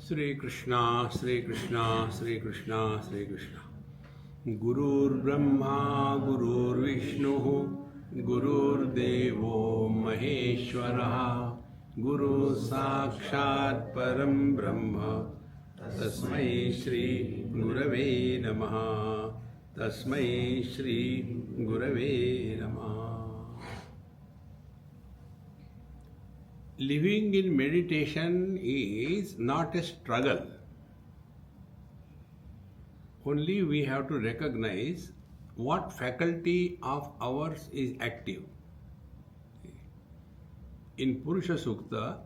Sri Krishna, Sri Krishna, Sri Krishna, Sri Krishna. Gurur Brahma, Gurur Vishnu, Gurur Devo Maheshwara, Guru Sakshat Param Brahma, Tasmai Shri Gurave Namaha, Tasmai Shri Gurave Namaha. Living in meditation is not a struggle. Only we have to recognize what faculty of ours is active. In Purusha Sukta,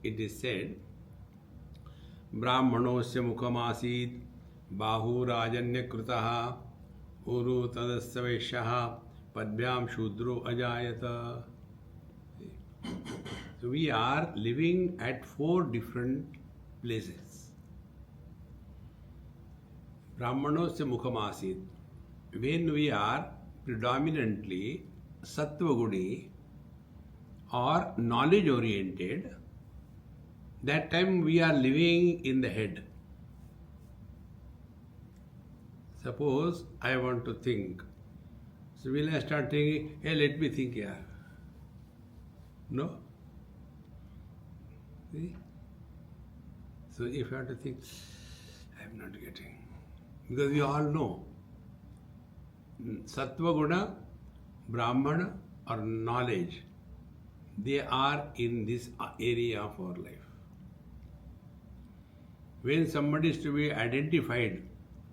it is said, Brahmanosya mukhamasid bahu rajanya krutaha uru tadasya vaishyaha padbhyam shudro ajayata. So we are living at 4 different places. Brahmanosya mukhamasid. When we are predominantly sattva-guni or knowledge oriented, that time we are living in the head. Suppose I want to think. So will I start thinking, hey, let me think here? No? See? So if you have to think, I am not getting. Because we all know, Sattva Guna, Brahmana or knowledge, they are in this area of our life. When somebody is to be identified,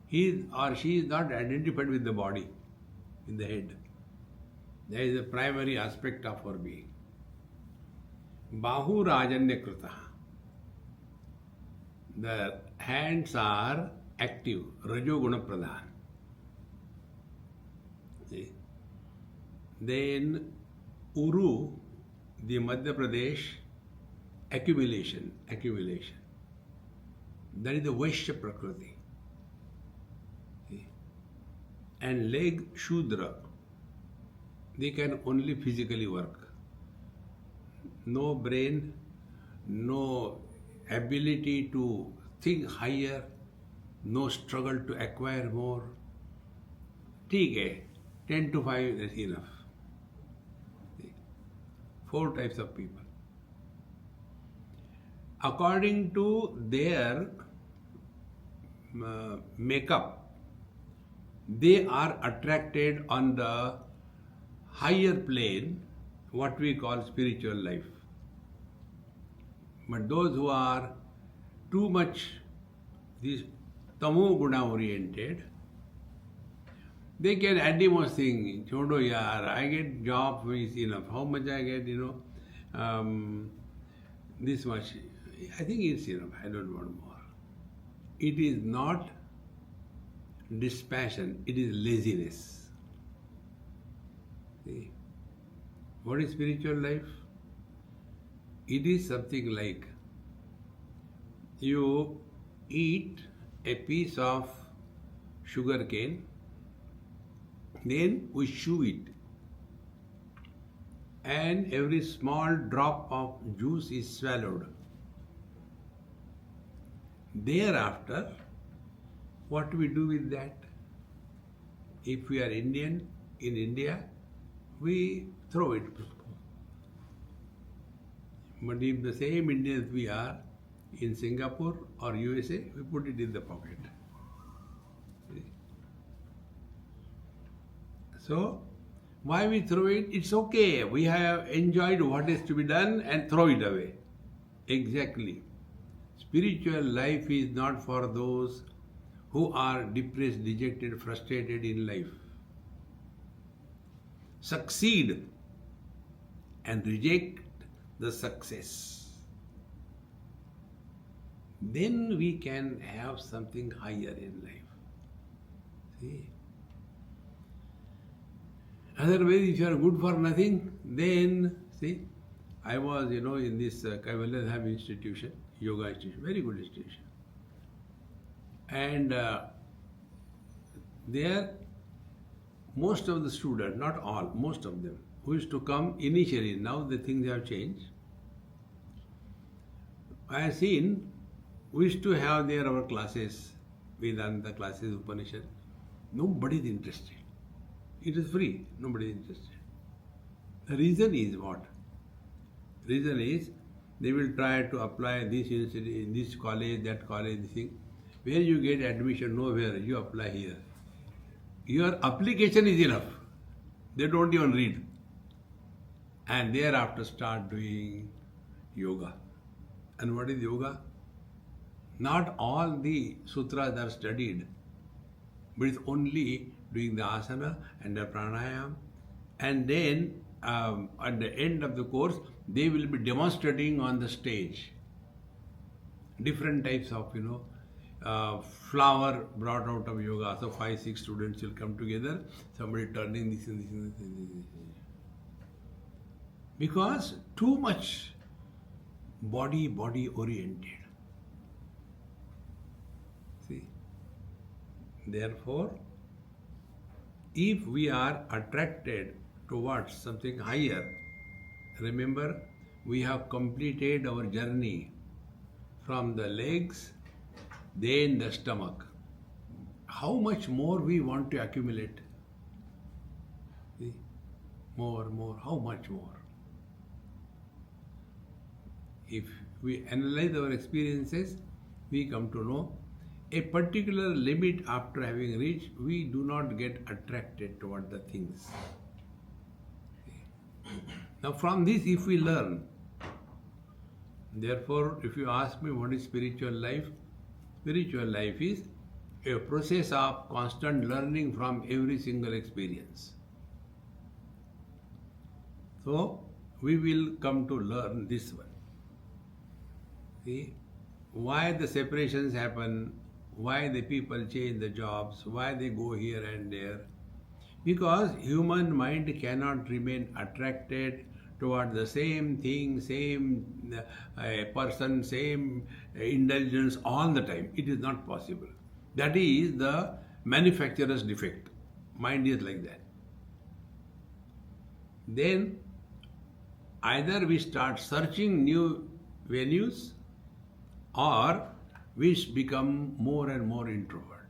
he or she is not identified with the body, with the head. That is the primary aspect of our being. Bahu Rajanya Krita. The hands are active, Rajoguna Pradhan. See? Then Uru, the Madhya Pradesh, accumulation. That is the Vaishya Prakriti. See? And leg Shudra, they can only physically work. No brain, no ability to think higher, no struggle to acquire more. ठीक है, 10 to 5 is enough. 4 types of people. According to their makeup, they are attracted on the higher plane, what we call spiritual life. But those who are too much this tamo guna oriented, they can at the most think, chodo yaar, I get job is enough. How much I get, this much. I think it's enough. I don't want more. It is not dispassion, it is laziness. See? What is spiritual life? It is something like you eat a piece of sugar cane, then we chew it, and every small drop of juice is swallowed. Thereafter, what do we do with that? If we are Indian, in India, we throw it. But if the same Indians we are in Singapore or USA, we put it in the pocket. See? So, why we throw it? It's okay. We have enjoyed what is to be done and throw it away. Exactly. Spiritual life is not for those who are depressed, dejected, frustrated in life. Succeed and reject the success. Then we can have something higher in life. See? Otherwise, if you are good for nothing, then, see, I was, in this Kaivalyadham institution, yoga institution, very good institution. And there, most of the students, not all, most of them, who used to come initially, now the things have changed. I have seen We used to have there our classes, Vedanta classes, Upanishad. Nobody is interested. It is free. Nobody is interested. The reason is what? Reason is they will try to apply this university, this college, that college, this thing. Where you get admission, nowhere, you apply here. Your application is enough. They don't even read. And thereafter start doing yoga. And what is yoga? Not all the sutras are studied, but it's only doing the asana and the pranayama. And then at the end of the course, they will be demonstrating on the stage different types of, flower brought out of yoga. So 5-6 students will come together, somebody turning this and this and this and this. Because too much body oriented. See? Therefore, if we are attracted towards something higher, remember, we have completed our journey from the legs, then the stomach. How much more we want to accumulate? See? More, how much more? If we analyze our experiences, we come to know a particular limit after having reached, we do not get attracted toward the things. Now from this, if we learn, therefore, if you ask me what is spiritual life is a process of constant learning from every single experience. So, we will come to learn this one. See, why the separations happen, why the people change the jobs, why they go here and there. Because human mind cannot remain attracted toward the same thing, same person, same indulgence all the time. It is not possible. That is the manufacturer's defect. Mind is like that. Then either we start searching new venues or we become more and more introvert.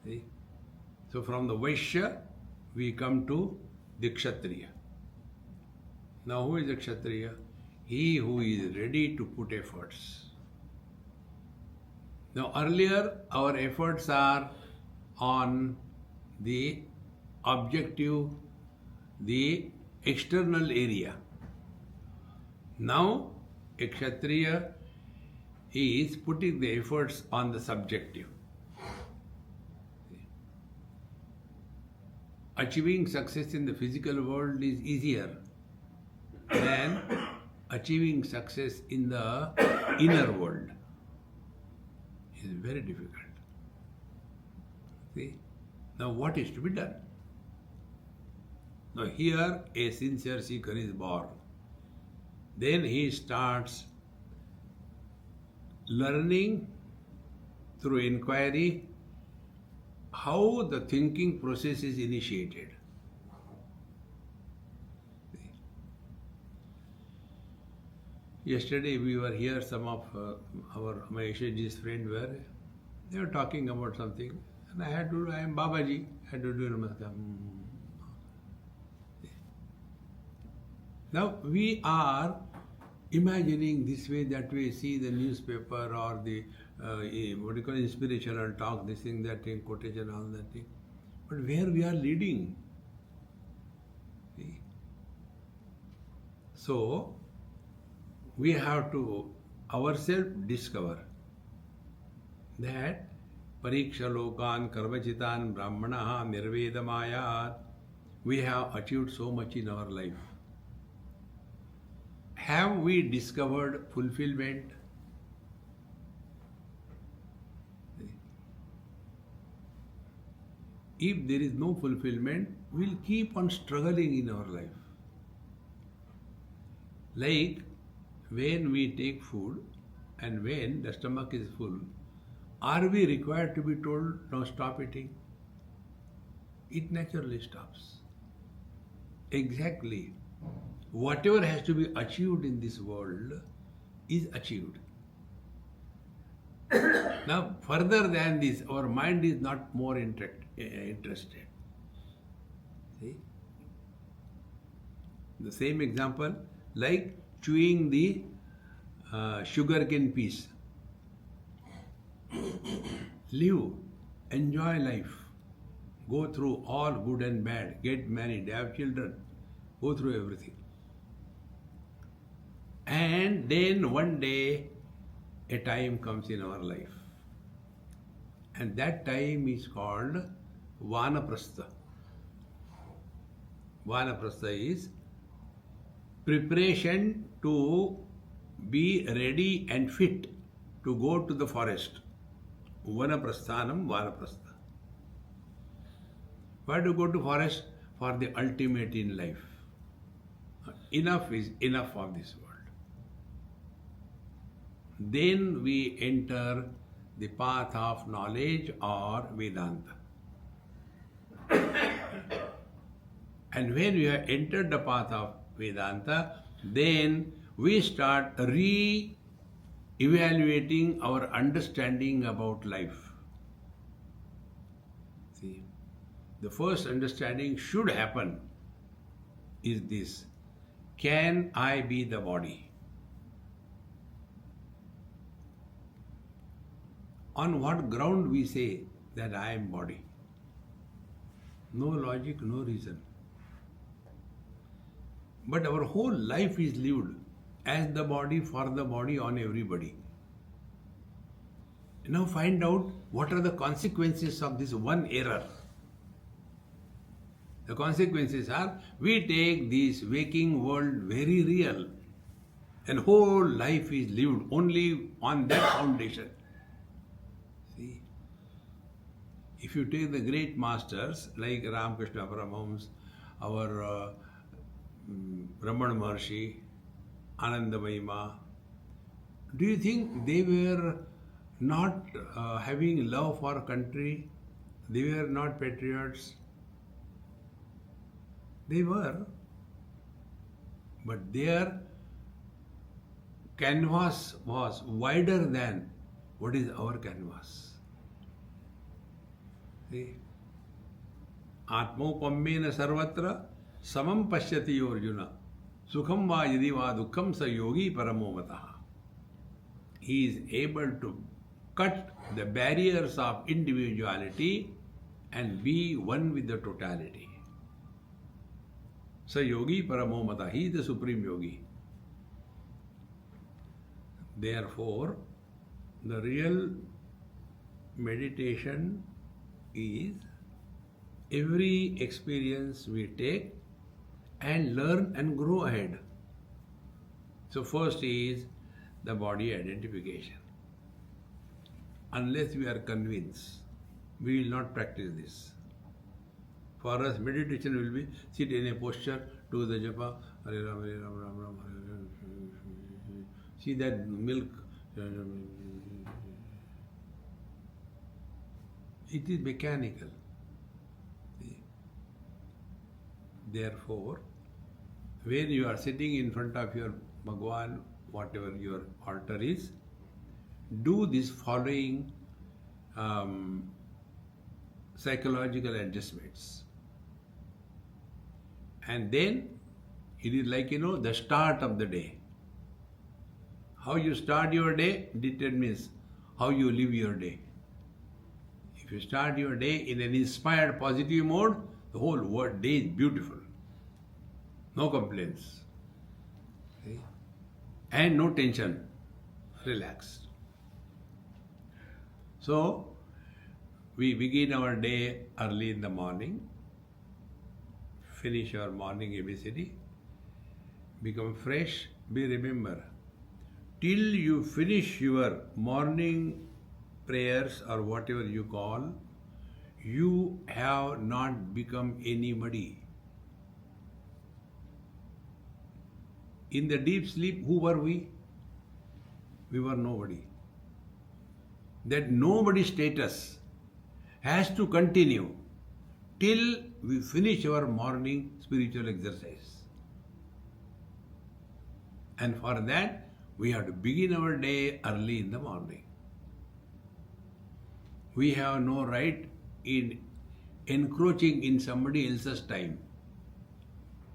See? So from the Vaishya, we come to the Kshatriya. Now who is the Kshatriya? He who is ready to put efforts. Now earlier our efforts are on the objective, the external area. Now a Kshatriya is putting the efforts on the subjective. Achieving success in the physical world is easier than achieving success in the inner world. It is very difficult. See? Now what is to be done? Now here a sincere seeker is born. Then he starts learning through inquiry how the thinking process is initiated. Yesterday we were here, some of my Ishaji's friends they were talking about something, and I am Babaji, I had to do namaskar. Now we are imagining this way, that way, see the newspaper or the inspirational talk, this thing, that thing, quotation, all that thing. But where we are leading? See? So, we have to ourselves discover that Pariksha Lokan Karmachitan Brahmanaha Nirvedamayat, we have achieved so much in our life. Have we discovered fulfillment? If there is no fulfillment, we will keep on struggling in our life. Like when we take food and when the stomach is full, are we required to be told, now stop eating? It naturally stops. Exactly. Whatever has to be achieved in this world is achieved. Now, further than this, our mind is not more interested. See? The same example, like chewing the sugarcane piece. Live, enjoy life, go through all good and bad, get married, have children, go through everything. And then one day, a time comes in our life. And that time is called Vanaprastha. Vanaprastha is preparation to be ready and fit to go to the forest. Vanaprasthanam, Vanaprastha. Why do you go to forest? For the ultimate in life. Enough is enough of this world. Then we enter the path of knowledge or Vedanta. And when we have entered the path of Vedanta, then we start re-evaluating our understanding about life. See, the first understanding should happen is this: can I be the body? On what ground we say that I am body? No logic, no reason. But our whole life is lived as the body, for the body, on everybody. Now find out what are the consequences of this one error. The consequences are, we take this waking world very real, and whole life is lived only on that foundation. See, if you take the great masters like Ramakrishna Paramahamsa, our Brahman Maharshi, Anandamayi, do you think they were not having love for country? They were not patriots? They were. But their canvas was wider than what is our canvas. See? Atmopammena sarvatra samam pashyati Arjuna sukham va yadi va dukkham sa yogi paramo mataha. He is able to cut the barriers of individuality and be one with the totality. Sa yogi paramo mataha. He is the supreme yogi. Therefore, the real meditation is every experience we take and learn and grow ahead. So first is the body identification. Unless we are convinced, we will not practice this. For us, meditation will be sit in a posture, do the japa, Hare Ram, Hare Ram, Ram Ram, Hare Ram. See that milk. It is mechanical. Therefore, when you are sitting in front of your Bhagwan, whatever your altar is, do this following psychological adjustments. And then it is like, the start of the day. How you start your day determines how you live your day. If you start your day in an inspired, positive mode, the whole day is beautiful. No complaints. Okay? And no tension. Relaxed. So, we begin our day early in the morning, finish our morning ABCD, become fresh. Remember, till you finish your morning prayers or whatever you call, you have not become anybody. In the deep sleep, who were we? We were nobody. That nobody status has to continue till we finish our morning spiritual exercise. And for that, we have to begin our day early in the morning. We have no right in encroaching in somebody else's time.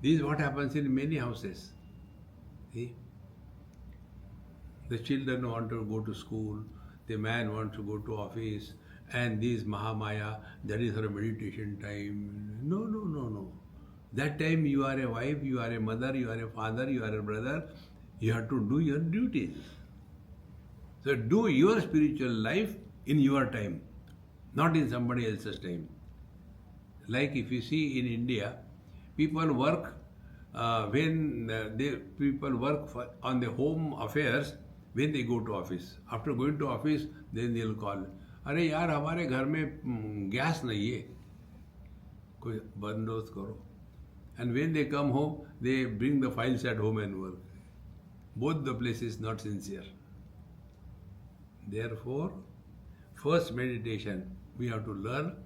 This is what happens in many houses. See? The children want to go to school, the man wants to go to office, and this Mahamaya, that is her meditation time. No, no, no, no. That time you are a wife, you are a mother, you are a father, you are a brother. You have to do your duties. So do your spiritual life in your time, not in somebody else's time. Like if you see in India, people work people work on the home affairs when they go to office. After going to office, then they'll call. अरे यार हमारे घर में gas नहीं है, कोई बंदोबस्त करो. And when they come home, they bring the files at home and work. Both the places not sincere. Therefore, first meditation, we have to learn.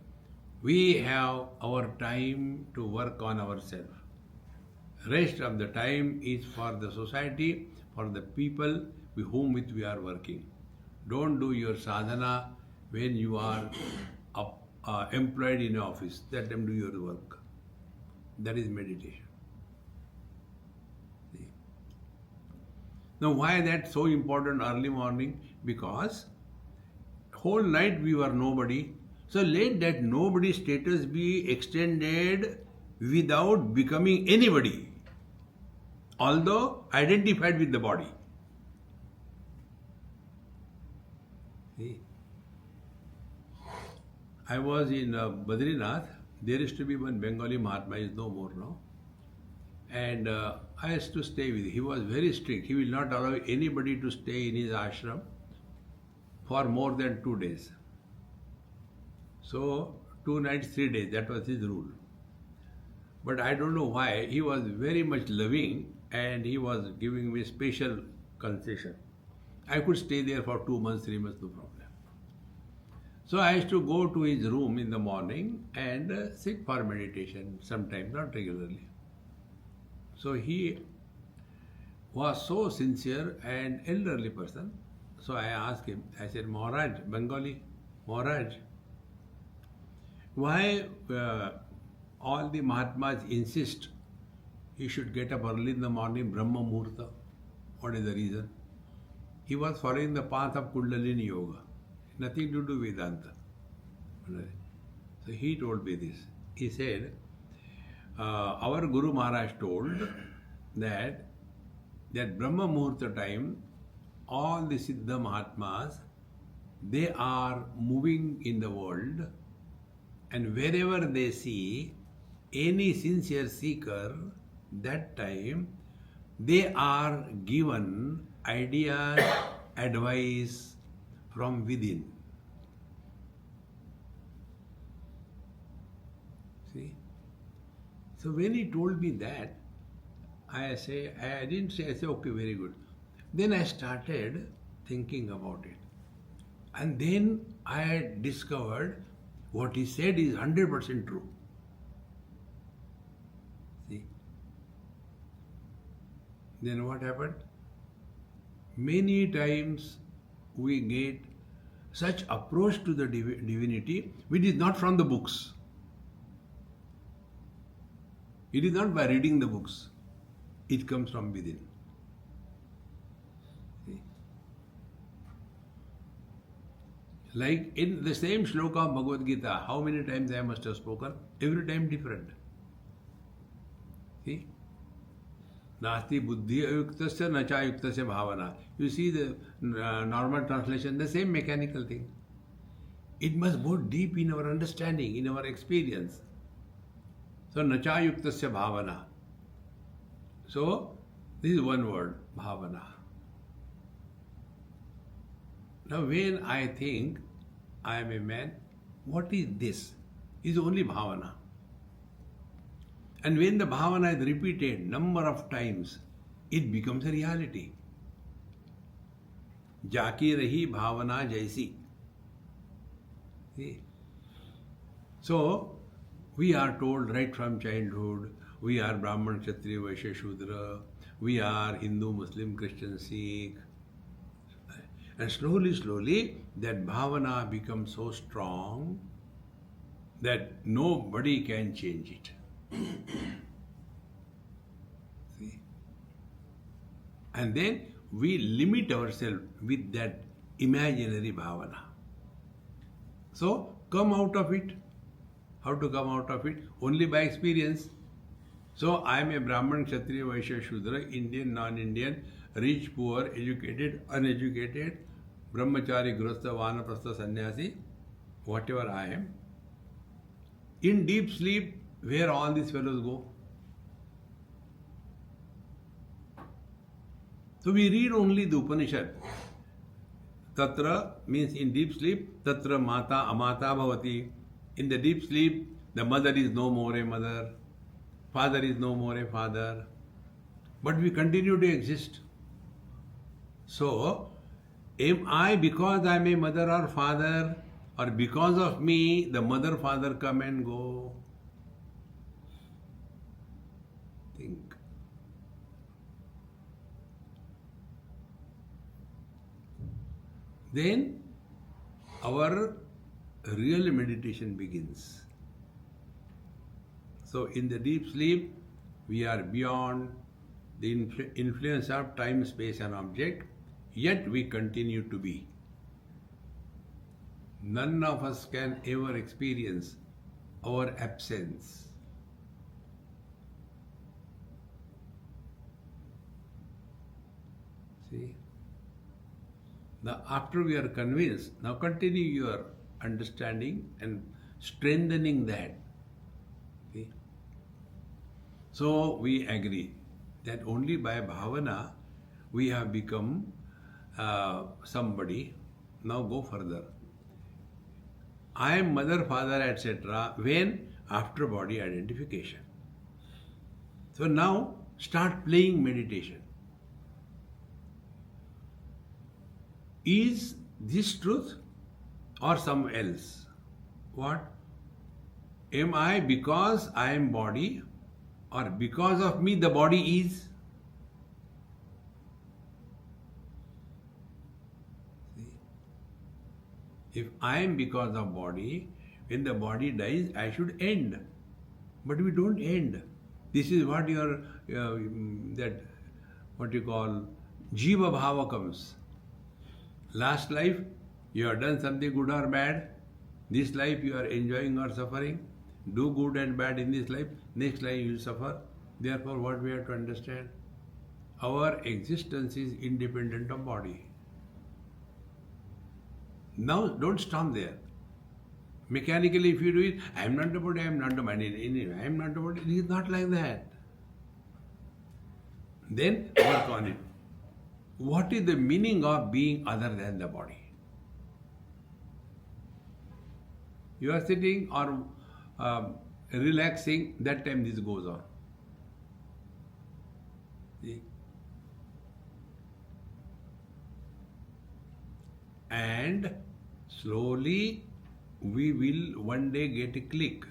We have our time to work on ourselves. Rest of the time is for the society, for the people with whom we are working. Don't do your sadhana when you are employed in an office. Let them do your work. That is meditation. See? Now, why that so important early morning? Because whole night we were nobody. So let that nobody status be extended without becoming anybody, although identified with the body. See? I was in Badrinath. There used to be one Bengali Mahatma, is no more now. And I used to stay with him. He was very strict. He will not allow anybody to stay in his ashram for more than 2 days. So 2 nights, 3 days, that was his rule. But I don't know why, he was very much loving and he was giving me special concession. I could stay there for 2 months, 3 months, no problem. So I used to go to his room in the morning and sit for meditation sometimes, not regularly. So he was so sincere and elderly person. So I asked him, I said, Maharaj, Bengali, Maharaj, why all the Mahatmas insist he should get up early in the morning, Brahma Muhurta? What is the reason? He was following the path of Kundalini Yoga. Nothing to do with Vedanta. So he told me this. He said, our Guru Maharaj told that Brahma Muhurta time, all the Siddha Mahatmas, they are moving in the world, and wherever they see any sincere seeker, that time they are given ideas, advice from within. See? So when he told me that, I didn't say, I said, okay, very good. Then I started thinking about it. And then I discovered what he said is 100% true. See? Then what happened? Many times we get such approach to the divinity which is not from the books. It is not by reading the books. It comes from within. See? Like in the same shloka of Bhagavad Gita, how many times I must have spoken? Every time different. See? Nasti buddhi ayuktasya nacha ayuktasya bhavana. You see the normal translation, the same mechanical thing. It must go deep in our understanding, in our experience. So nacha ayuktasya bhavana. So this is one word, bhavana. Now when I think I am a man, what is this? Is only bhavana. And when the bhavana is repeated number of times, it becomes a reality. Jaki rahi bhavana jaisi. See? So, we are told right from childhood, we are Brahman, Kshatriya, Vaishya, Shudra, we are Hindu, Muslim, Christian, Sikh. And slowly, slowly, that bhavana becomes so strong that nobody can change it. See? And then we limit ourselves with that imaginary bhavana. So, come out of it. How to come out of it? Only by experience. So, I am a Brahman, Kshatriya, Vaishya, Shudra, Indian, non-Indian, rich, poor, educated, uneducated, Brahmachari, Grostha, Vanaprastha, Sannyasi, whatever I am. In deep sleep, where all these fellows go? So we read only the Upanishad. Tatra means in deep sleep, Tatra Mata Amata Bhavati. In the deep sleep, the mother is no more a mother, father is no more a father. But we continue to exist. So, am I because I am a mother or father, or because of me the mother father come and go? Think. Then our real meditation begins. So in the deep sleep, we are beyond the influence of time, space and object, yet we continue to be. None of us can ever experience our absence. See? Now, after we are convinced, now continue your understanding and strengthening that. See? So, we agree that only by bhavana we have become somebody. Now go further. I am mother, father, etc. When? After body identification. So now start playing meditation. Is this truth or some else? What? Am I because I am body, or because of me the body is? See? If I am because of body, when the body dies, I should end. But we don't end. This is what your that what you call jiva bhava comes. Last life, you have done something good or bad. This life you are enjoying or suffering. Do good and bad in this life. Next life you will suffer. Therefore, what we have to understand? Our existence is independent of body. Now, don't stop there. Mechanically, if you do it, I am not the body, I am not the mind. I am not the body. It is not like that. Then work on it. What is the meaning of being other than the body? You are sitting or relaxing, that time this goes on. See? And slowly we will one day get a click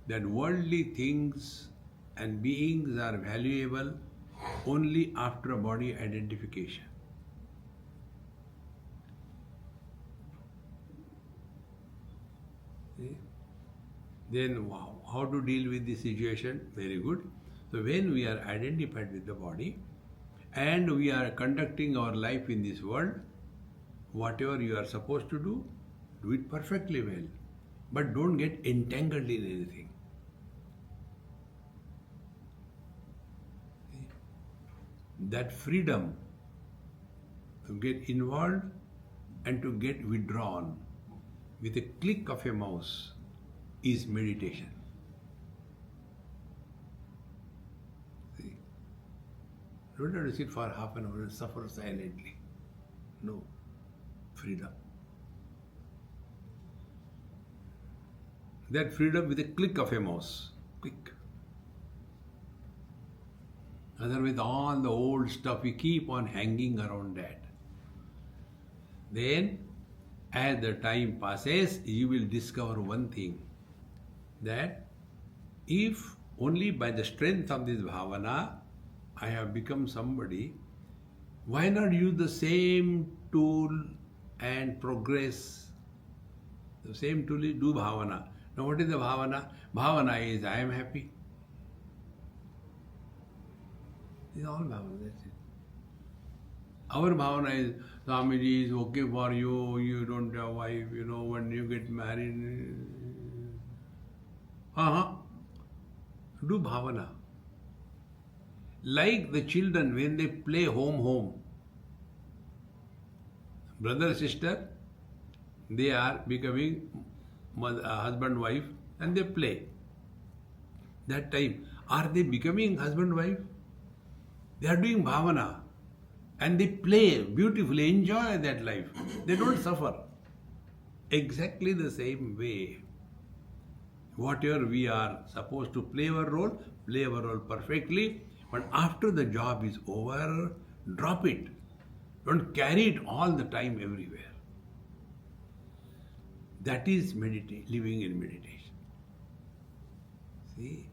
that worldly things and beings are valuable only after body identification. See? Then wow, how to deal with this situation? Very good. So when we are identified with the body and we are conducting our life in this world, whatever you are supposed to do it perfectly well. But don't get entangled in anything. See? That freedom to get involved and to get withdrawn with a click of a mouse is meditation. See? Don't have to sit for half an hour and suffer silently. No. Freedom. That freedom with a click of a mouse. Click. Otherwise, all the old stuff, we keep on hanging around that. Then, as the time passes, you will discover one thing, that if only by the strength of this bhavana I have become somebody, why not use the same tool and progress. The same tool is do bhavana. Now what is the bhavana? Bhavana is I am happy. This is all bhavana, that's it. Our bhavana is Swamiji is okay for you, you don't have wife, when you get married. Do bhavana. Like the children when they play home. Brother, sister, they are becoming husband, wife and they play. That time, are they becoming husband, wife? They are doing bhavana and they play beautifully, enjoy that life. They don't suffer. Exactly the same way. Whatever we are supposed to play our role perfectly. But after the job is over, drop it. Don't carry it all the time everywhere. That is living in meditation. See?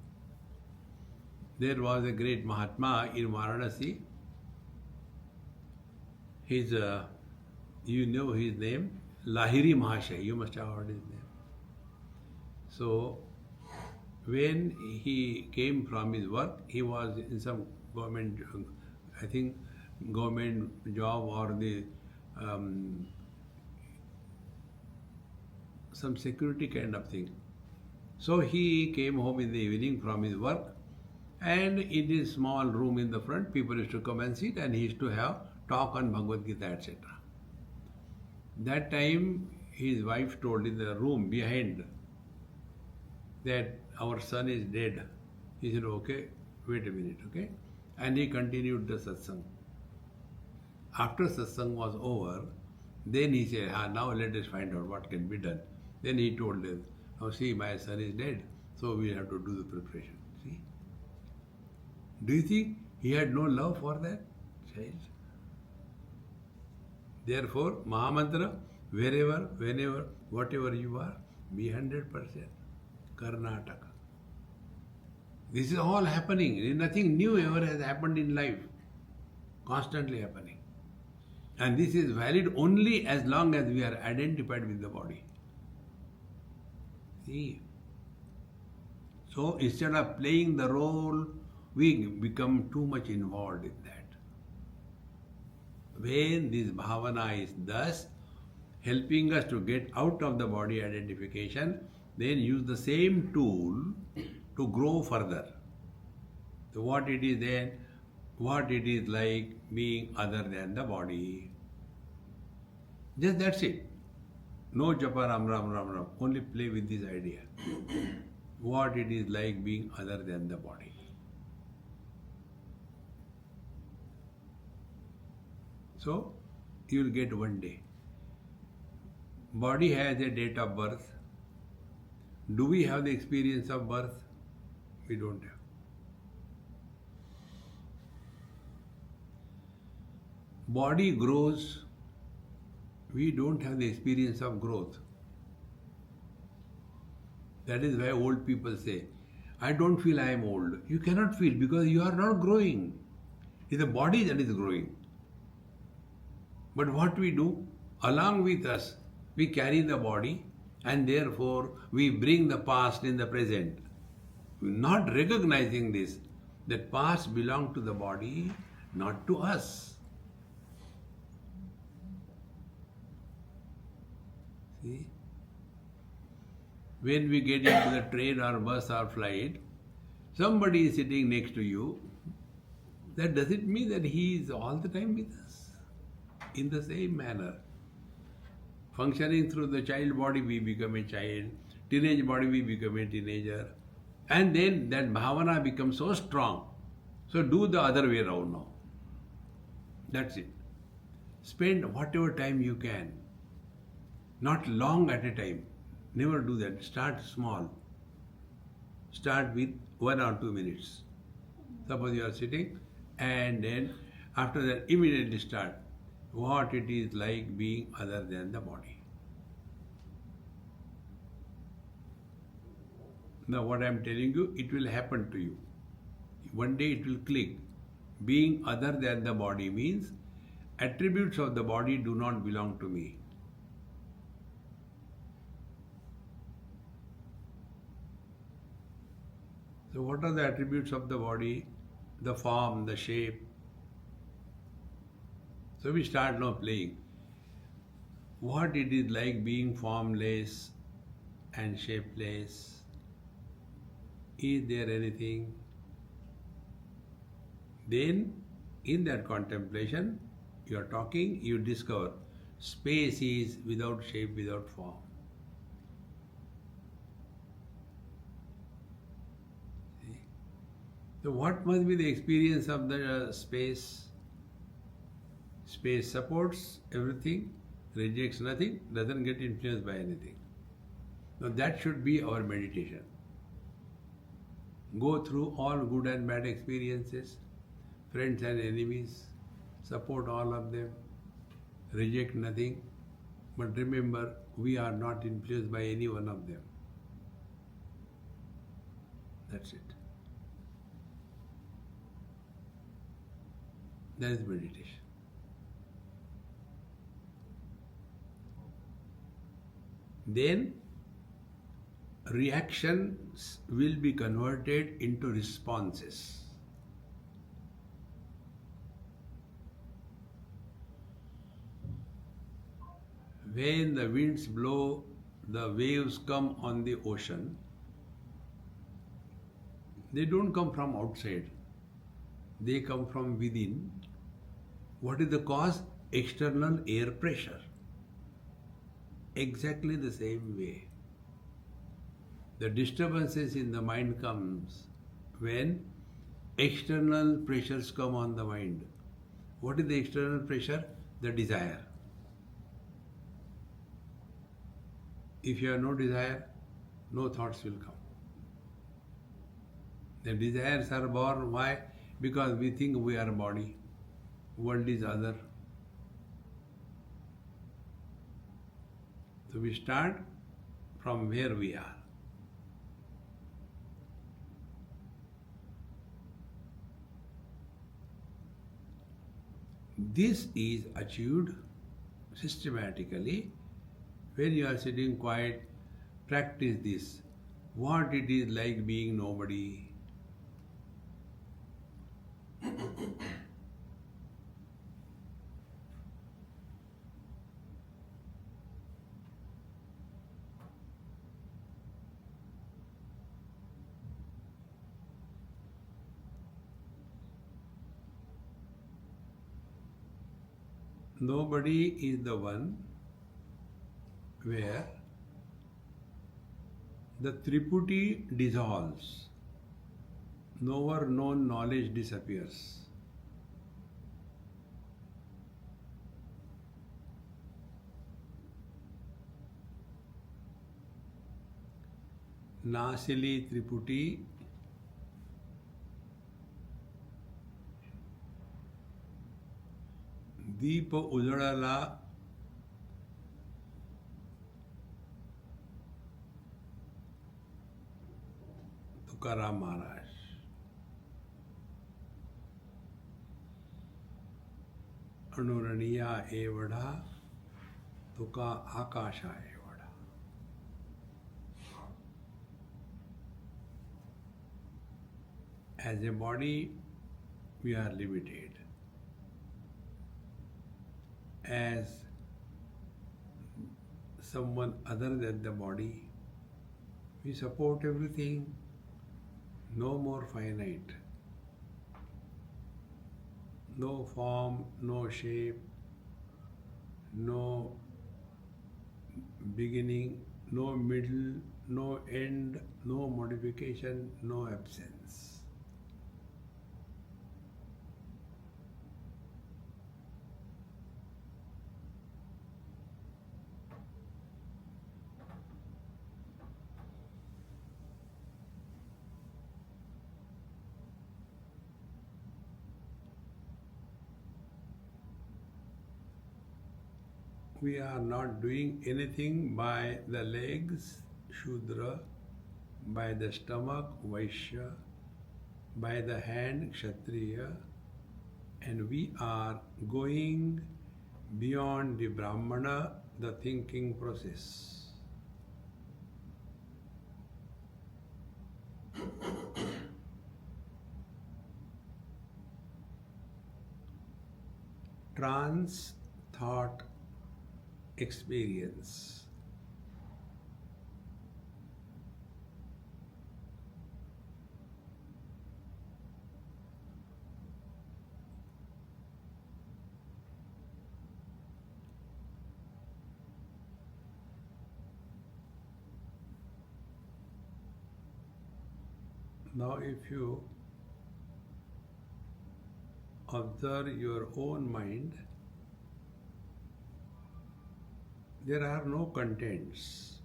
There was a great Mahatma in Varanasi. His, you know his name? Lahiri Mahasaya. You must have heard his name. So, when he came from his work, he was in some government, I think, government job or the some security kind of thing. So he came home in the evening from his work, and in his small room in the front, people used to come and sit, and he used to have talk on Bhagavad Gita, etc. That time, his wife told in the room behind that our son is dead. He said, okay, wait a minute, okay? And he continued the satsang. After satsang was over, then he said, now let us find out what can be done. Then he told them, now see, my son is dead, so we have to do the preparation. See? Do you think he had no love for that child? Therefore, Mahamantra, wherever, whenever, whatever you are, be 100%. Karnataka. This is all happening. Nothing new ever has happened in life. Constantly happening. And this is valid only as long as we are identified with the body. See? So instead of playing the role, we become too much involved in that. When this bhavana is thus helping us to get out of the body identification, then use the same tool to grow further. So what it is then, what it is like being other than the body. Just that's it. No japa ram ram ram ram. Only play with this idea. What it is like being other than the body. So, you will get one day. Body has a date of birth. Do we have the experience of birth? We don't have. Body grows. We don't have the experience of growth. That is why old people say, I don't feel I am old. You cannot feel because you are not growing. It is the body that is growing. But what we do, along with us, we carry the body and therefore we bring the past in the present. Not recognizing this, that past belongs to the body, not to us. See? When we get into the train or bus or flight, somebody is sitting next to you. That doesn't mean that he is all the time with us. In the same manner, functioning through the child body, we become a child. Teenage body, we become a teenager. And then that bhavana becomes so strong. So do the other way around now. That's it. Spend whatever time you can. Not long at a time. Never do that. Start small. Start with 1 or 2 minutes. Suppose you are sitting and then after that immediately start what it is like being other than the body. Now what I am telling you, it will happen to you. One day it will click. Being other than the body means attributes of the body do not belong to me. So what are the attributes of the body? The form, the shape. So we start now playing. What it is like being formless and shapeless? Is there anything? Then, in that contemplation, you are talking, you discover space is without shape, without form. See? So, what must be the experience of the space? Space supports everything, rejects nothing, doesn't get influenced by anything. Now, that should be our meditation. Go through all good and bad experiences, friends and enemies, support all of them, reject nothing, but remember, we are not influenced by any one of them. That's it. That is meditation. Then, reactions will be converted into responses. When the winds blow, the waves come on the ocean. They don't come from outside. They come from within. What is the cause? External air pressure. Exactly the same way. The disturbances in the mind comes when external pressures come on the mind. What is the external pressure? The desire. If you have no desire, no thoughts will come. The desires are born. Why? Because we think we are a body. World is other. So we start from where we are. This is achieved systematically. When you are sitting quiet, practice this. What it is like being nobody. Nobody is the one where the Triputi dissolves, knower known knowledge disappears. Nasili Triputi दीप उजळला तुकाराम महाराज. अणुरणिया एवढा तुका आकाशा एवढा. As a body, we are limited. As someone other than the body, we support everything, no more finite. No form, no shape, no beginning, no middle, no end, no modification, no absence. We are not doing anything by the legs, Shudra, by the stomach, Vaishya, by the hand, Kshatriya, And we are going beyond the Brahmana, the thinking process. Trance thought experience. Now, if you observe your own mind, there are no contents.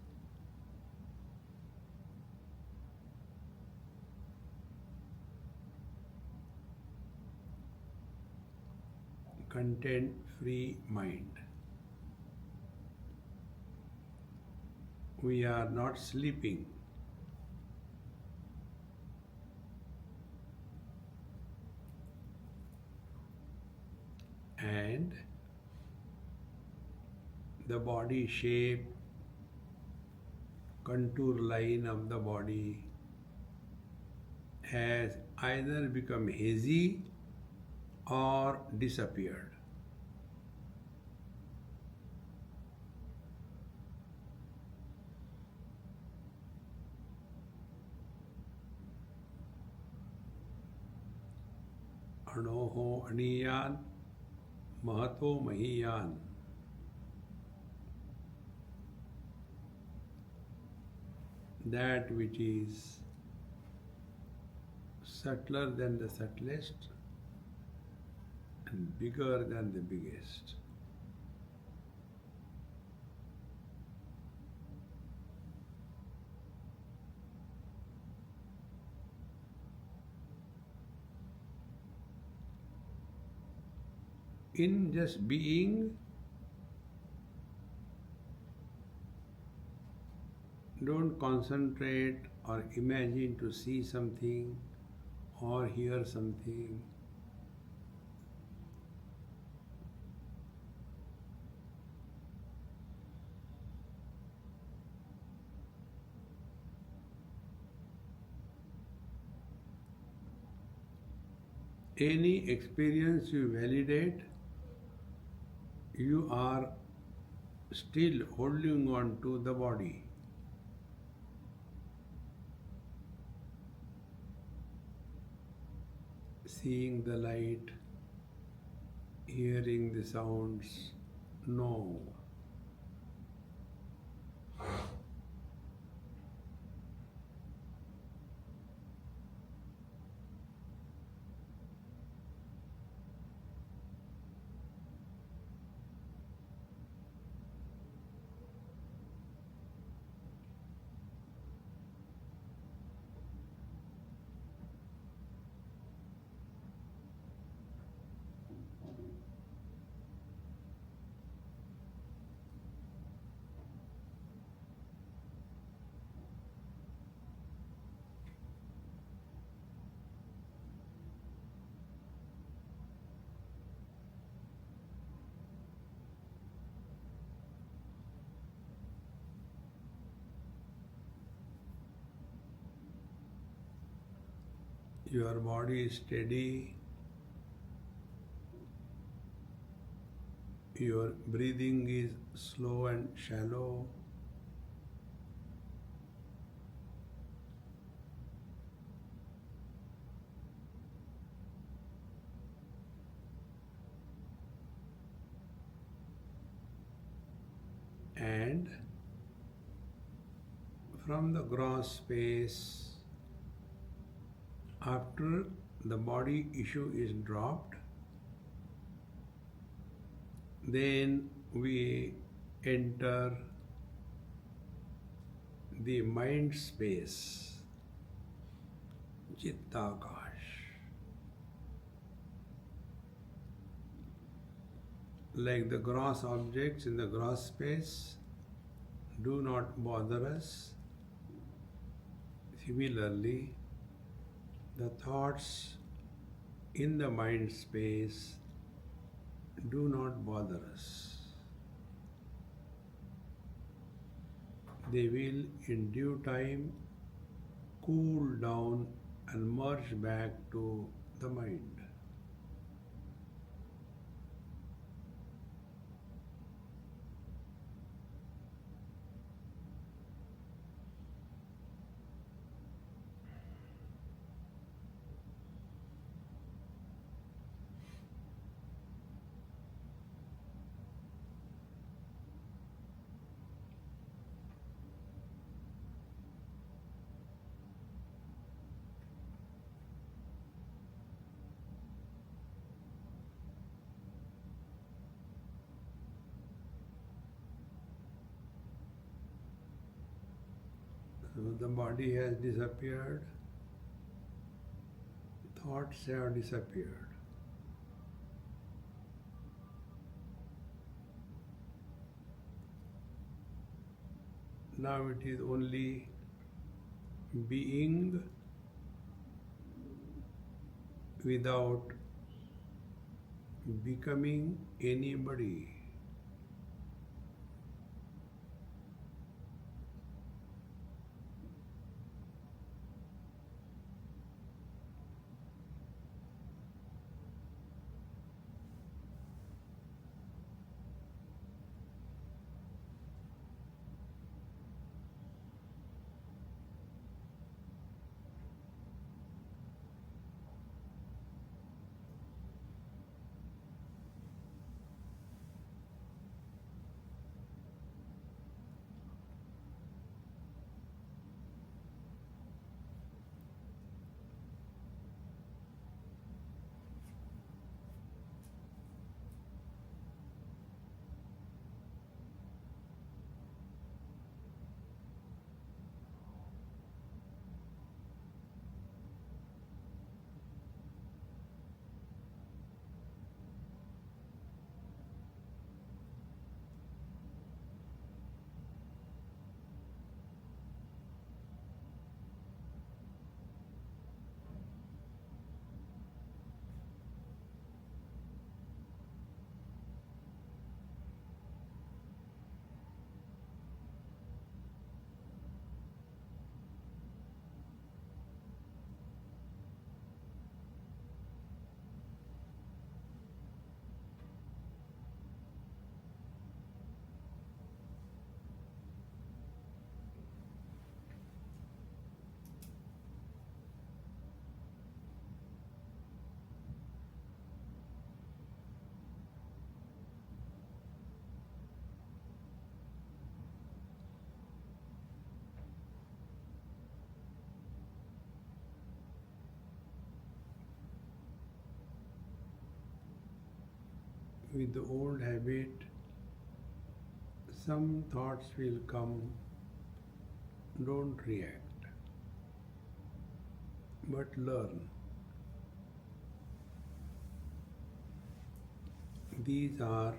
Content-free mind. We are not sleeping. And the body shape, contour line of the body has either become hazy or disappeared. Anoho aniyan, mahato mahiyan. That which is subtler than the subtlest and bigger than the biggest. In just being, don't concentrate or imagine to see something or hear something. Any experience you validate, you are still holding on to the body. Seeing the light, hearing the sounds, no. Your body is steady, your breathing is slow and shallow. And from the gross space, after the body issue is dropped, then we enter the mind space, Chittakash. Like the gross objects in the gross space do not bother us, similarly, the thoughts in the mind space do not bother us. They will in due time cool down and merge back to the mind. So the body has disappeared, thoughts have disappeared. Now it is only being without becoming anybody. With the old habit, some thoughts will come, don't react, but learn. These are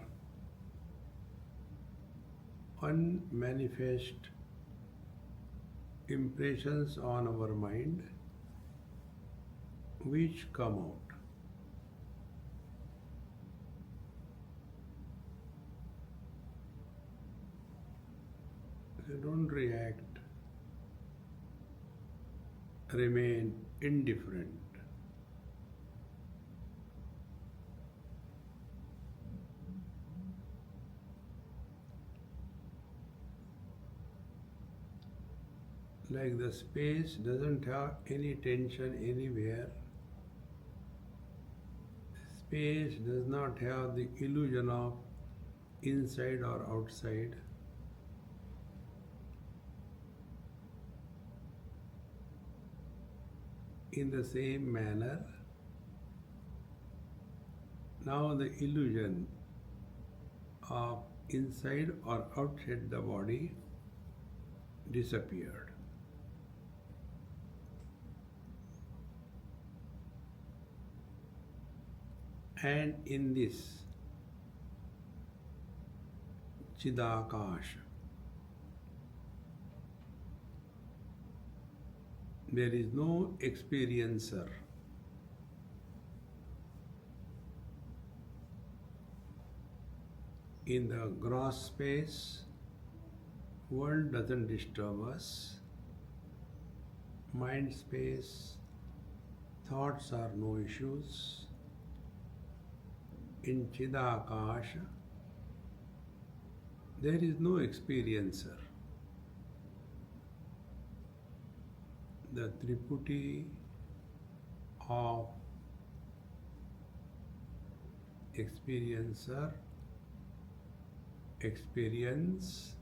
unmanifest impressions on our mind which come out. So don't react, remain indifferent. Like the space doesn't have any tension anywhere, space does not have the illusion of inside or outside. In the same manner, now the illusion of inside or outside the body disappeared. And in this Chidakash, there is no experiencer. in the gross space, world doesn't disturb us. Mind space, thoughts are no issues. In Chidakasha, there is no experiencer. The Triputi of experiencer, experience,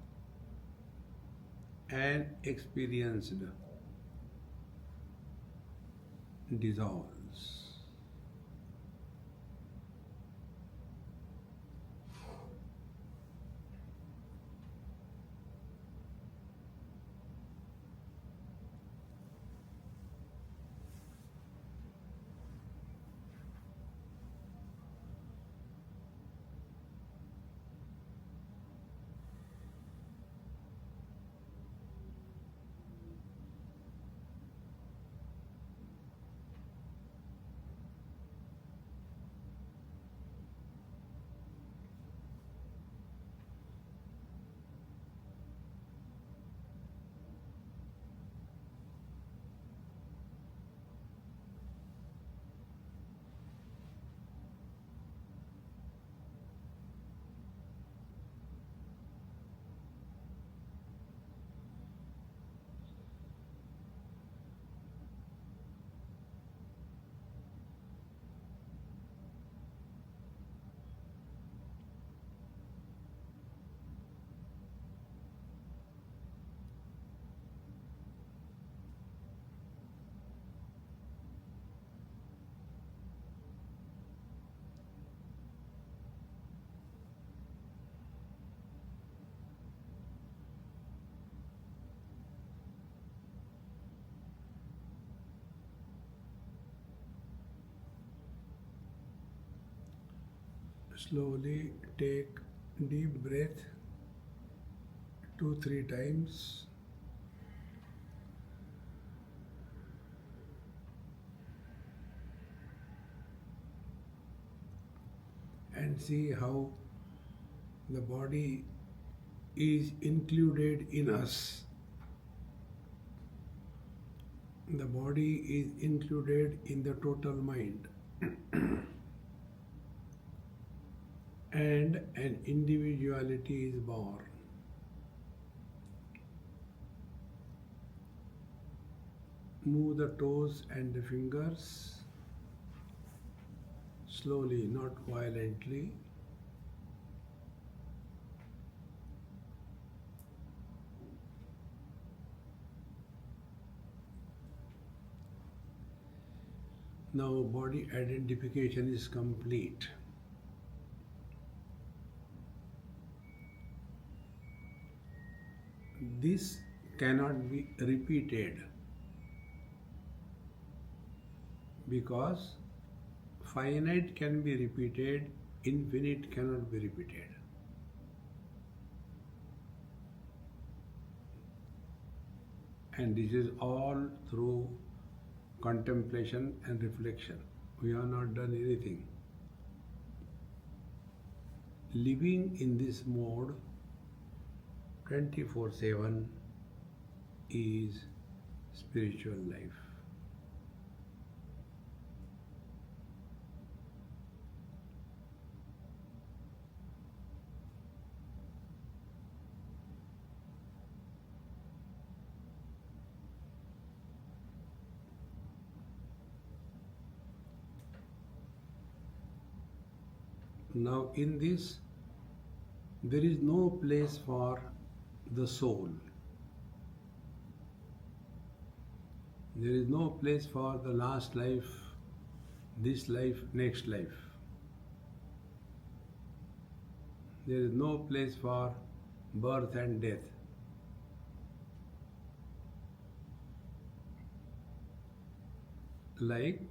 and experienced dissolves. Slowly take deep breath 2-3 times. And see how the body is included in us. The body is included in the total mind. And an individuality is born. Move the toes and the fingers slowly, not violently. Now body identification is complete. This cannot be repeated because finite can be repeated, infinite cannot be repeated. And this is all through contemplation and reflection. We have not done anything. Living in this mode 24/7 is spiritual life. Now in this, there is no place for the soul. There is no place for the last life, this life, next life. There is no place for birth and death. Like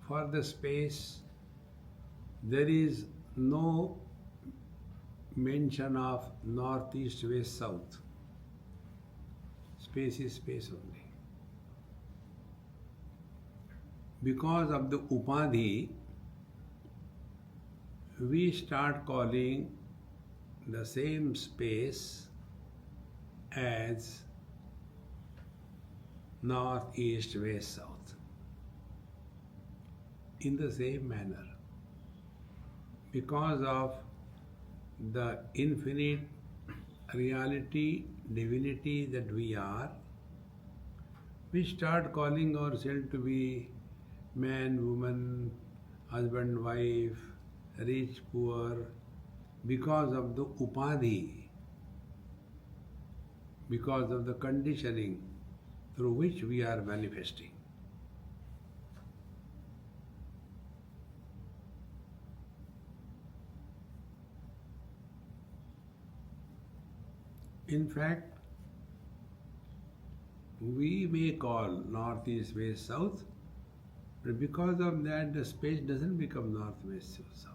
for the space, there is no mention of north, east, west, south. Space is space only. Because of the upadhi, we start calling the same space as north, east, west, south. In the same manner, because of the infinite reality, divinity that we are, we start calling ourselves to be man, woman, husband, wife, rich, poor, because of the upadhi, because of the conditioning through which we are manifesting. In fact, we may call north, east, west, south, but because of that, the space doesn't become north, west, south.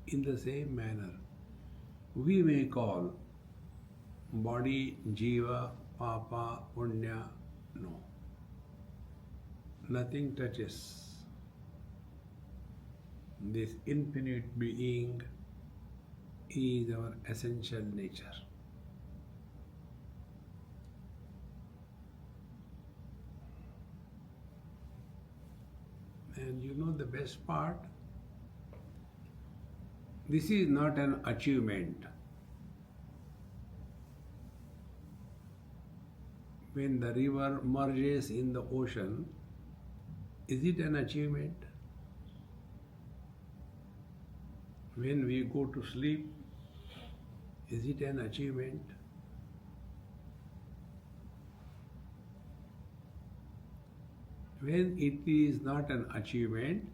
In the same manner, we may call body jiva, papa, punya. No. Nothing touches this infinite being is our essential nature. And you know the best part? This is not an achievement. When the river merges in the ocean, is it an achievement? When we go to sleep, is it an achievement? When it is not an achievement,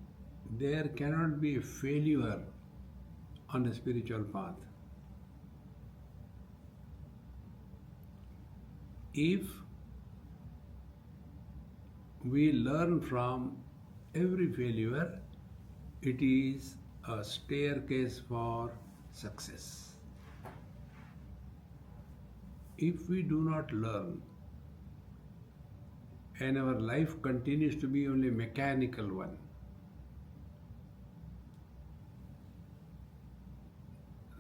there cannot be a failure on the spiritual path. If we learn from every failure, it is a staircase for success. If we do not learn, and our life continues to be only a mechanical one,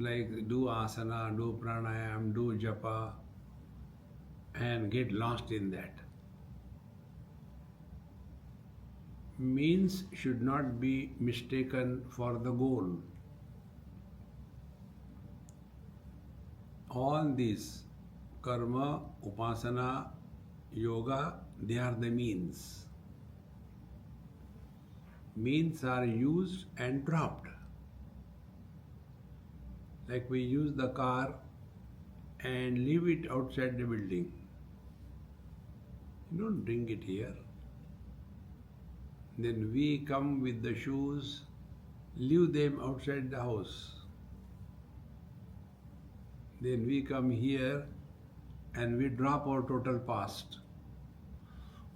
like do asana, do pranayam, do japa, and get lost in that. Means should not be mistaken for the goal. All these karma, upasana, yoga, they are the means. Means are used and dropped. Like we use the car and leave it outside the building. You don't bring it here. Then we come with the shoes, leave them outside the house. Then we come here and we drop our total past.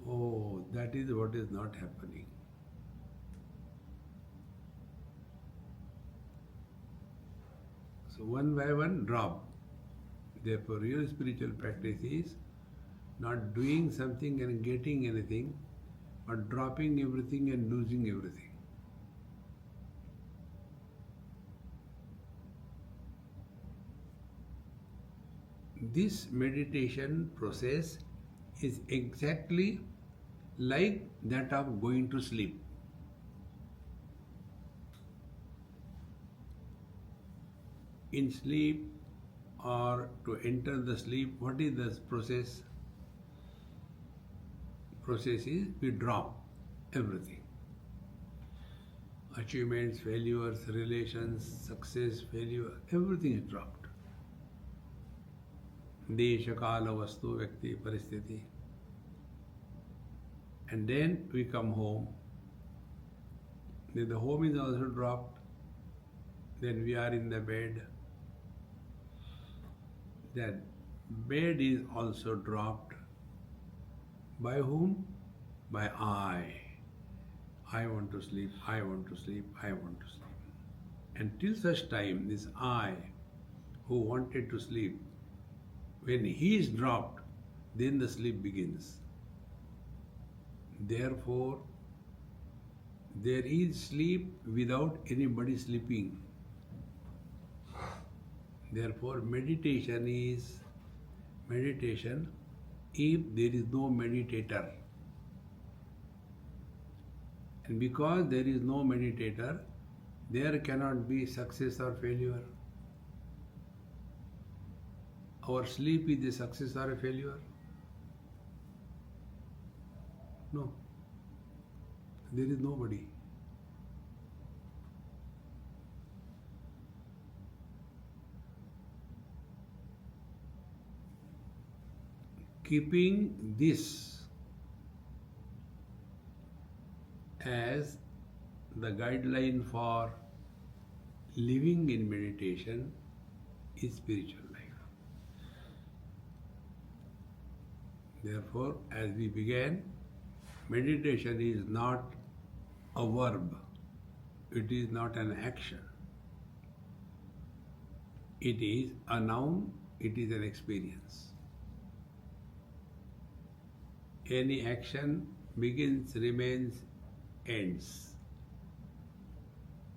Oh, that is what is not happening. So one by one drop. Therefore, real spiritual practice is not doing something and getting anything, but dropping everything and losing everything. This meditation process is exactly like that of going to sleep. In sleep or to enter the sleep, what is the process? Process is we drop everything. Achievements, failures, relations, success, failure, everything is dropped. Desha, kala, vastu, vyakti, paristhiti. And then we come home. Then the home is also dropped. Then we are in the bed. That bed is also dropped. By whom? By I. I want to sleep, I want to sleep, I want to sleep. Until such time, this I who wanted to sleep, when he is dropped, then the sleep begins. Therefore, there is sleep without anybody sleeping. Therefore, meditation is meditation if there is no meditator. And because there is no meditator, there cannot be success or failure. Our sleep is a success or a failure? No. There is nobody. Keeping this as the guideline for living in meditation is spiritual life. Therefore, as we began, meditation is not a verb, it is not an action. It is a noun, it is an experience. Any action begins, remains, ends.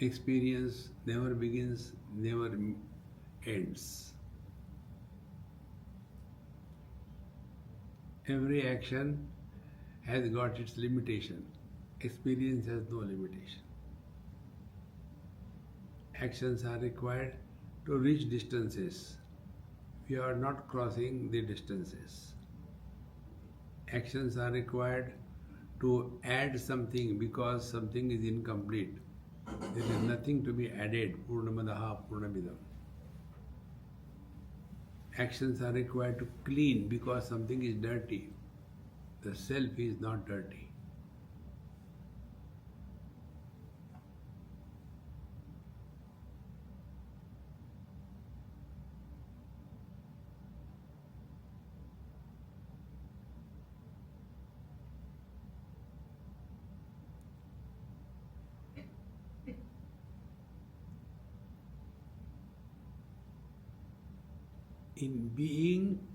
Experience never begins, never ends. Every action has got its limitation. Experience has no limitation. Actions are required to reach distances. We are not crossing the distances. Actions are required to add something because something is incomplete. There is nothing to be added. Purnamadaha Purnamidam. Actions are required to clean because something is dirty. The self is not dirty. In being,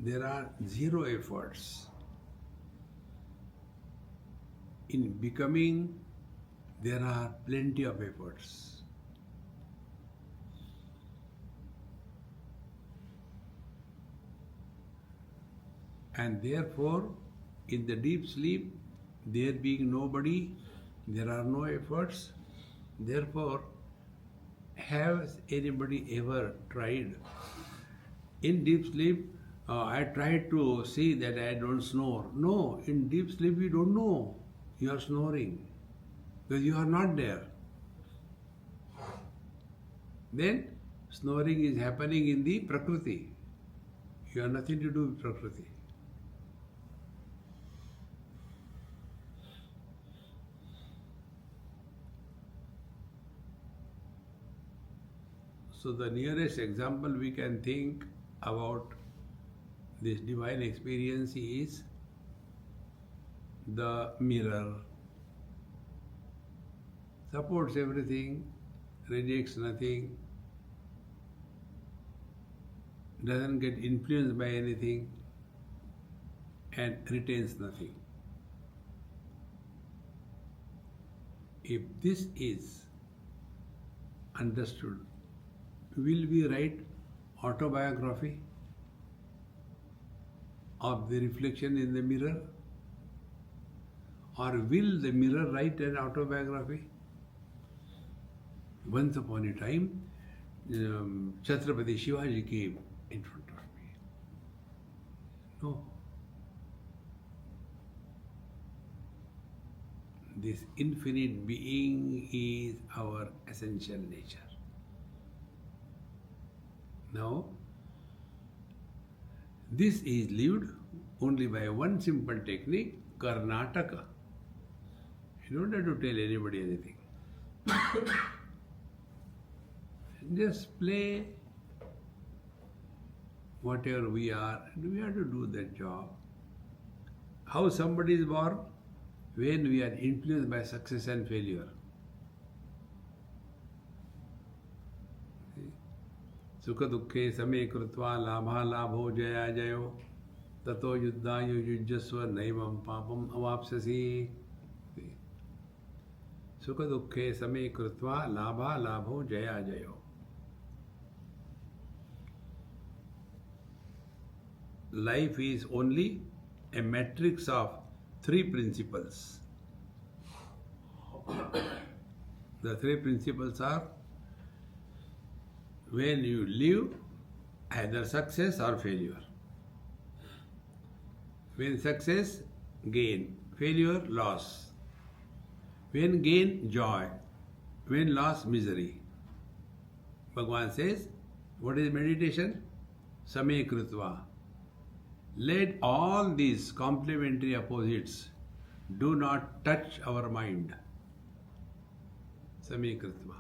there are zero efforts. In becoming, there are plenty of efforts. And therefore, in the deep sleep, there being nobody, there are no efforts. Therefore, has anybody ever tried? In deep sleep, I tried to see that I don't snore. No, in deep sleep you don't know you are snoring because you are not there. Then snoring is happening in the Prakriti. You have nothing to do with Prakriti. So the nearest example we can think about this divine experience is the mirror. Supports everything, rejects nothing, doesn't get influenced by anything, and retains nothing. If this is understood, will we write autobiography of the reflection in the mirror? Or will the mirror write an autobiography? Once upon a time, Chhatrapati Shivaji came in front of me. No. This infinite being is our essential nature. Now, this is lived only by one simple technique, Karnataka. You don't have to tell anybody anything. Just play whatever we are, and we have to do that job. How somebody is born? When we are influenced by success and failure. Sukha dukhe same krutva labha labho jaya jayo tato yuddhayo yujjasva naivam papam avapsasi. Sukha dukhe same krutva labha labho jaya jayo. life is only a matrix of three principles. The three principles are: when you live, either success or failure. When success, gain. Failure, loss. When gain, joy. When loss, misery. Bhagavan says, what is meditation? Same krutva. Let all these complementary opposites do not touch our mind. Same krutva.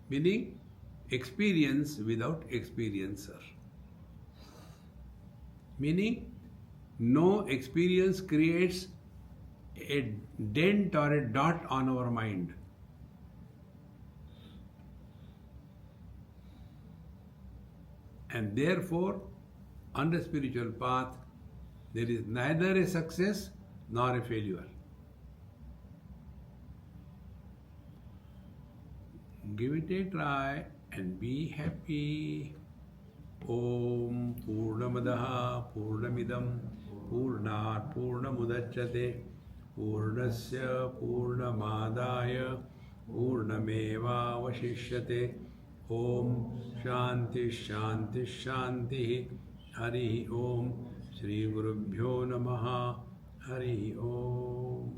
Meaning, experience without experiencer. Meaning, no experience creates a dent or a dot on our mind. And therefore, on the spiritual path, there is neither a success nor a failure. Give it a try and be happy. Om Purnamadaha Purnamidam Purnat Purnamudachyate Purnasya Purnamadaya Purnameva Vashishyate. Om Shanti Shanti Shanti. Hari Om. Shri Gurubhyo Namaha. Hari Om.